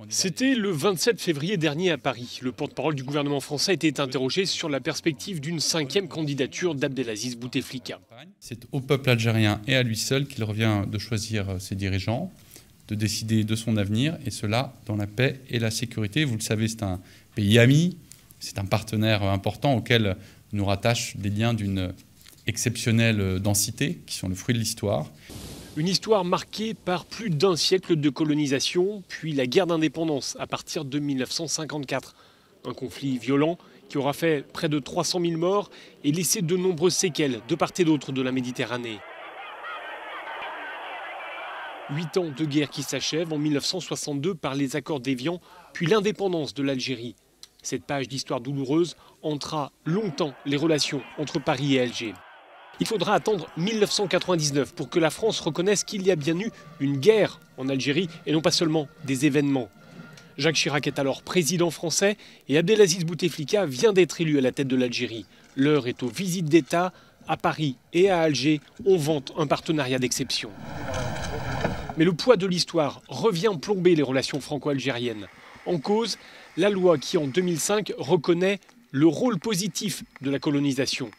C'était le 27 février dernier à Paris. Le porte-parole du gouvernement français était interrogé sur la perspective d'une 5e candidature d'Abdelaziz Bouteflika. C'est au peuple algérien et à lui seul qu'il revient de choisir ses dirigeants, de décider de son avenir, et cela dans la paix et la sécurité. Vous le savez, c'est un pays ami, c'est un partenaire important auquel nous rattachent des liens d'une exceptionnelle densité, qui sont le fruit de l'histoire. Une histoire marquée par plus d'un siècle de colonisation, puis la guerre d'indépendance à partir de 1954. Un conflit violent qui aura fait près de 300 000 morts et laissé de nombreuses séquelles de part et d'autre de la Méditerranée. 8 ans de guerre qui s'achèvent en 1962 par les accords d'Évian, puis l'indépendance de l'Algérie. Cette page d'histoire douloureuse hantera longtemps les relations entre Paris et Alger. Il faudra attendre 1999 pour que la France reconnaisse qu'il y a bien eu une guerre en Algérie et non pas seulement des événements. Jacques Chirac est alors président français et Abdelaziz Bouteflika vient d'être élu à la tête de l'Algérie. L'heure est aux visites d'État. À Paris et à Alger, on vante un partenariat d'exception. Mais le poids de l'histoire revient plomber les relations franco-algériennes. En cause, la loi qui en 2005 reconnaît le rôle positif de la colonisation.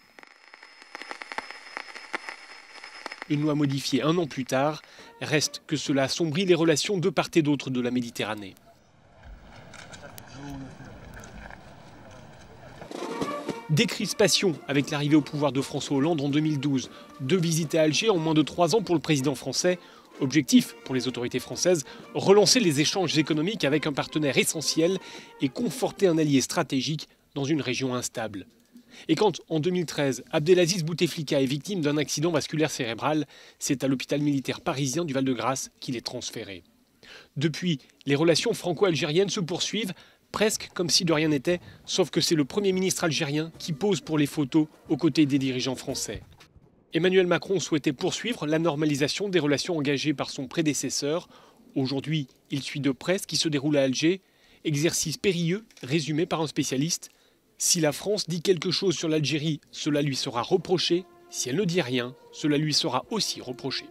Une loi modifiée un an plus tard, reste que cela assombrit les relations de part et d'autre de la Méditerranée. Décrispation avec l'arrivée au pouvoir de François Hollande en 2012. 2 visites à Alger en moins de 3 ans pour le président français. Objectif pour les autorités françaises, relancer les échanges économiques avec un partenaire essentiel et conforter un allié stratégique dans une région instable. Et quand, en 2013, Abdelaziz Bouteflika est victime d'un accident vasculaire cérébral, c'est à l'hôpital militaire parisien du Val-de-Grâce qu'il est transféré. Depuis, les relations franco-algériennes se poursuivent, presque comme si de rien n'était, sauf que c'est le Premier ministre algérien qui pose pour les photos aux côtés des dirigeants français. Emmanuel Macron souhaitait poursuivre la normalisation des relations engagées par son prédécesseur. Aujourd'hui, il suit de près ce qui se déroule à Alger. Exercice périlleux, résumé par un spécialiste. Si la France dit quelque chose sur l'Algérie, cela lui sera reproché. Si elle ne dit rien, cela lui sera aussi reproché.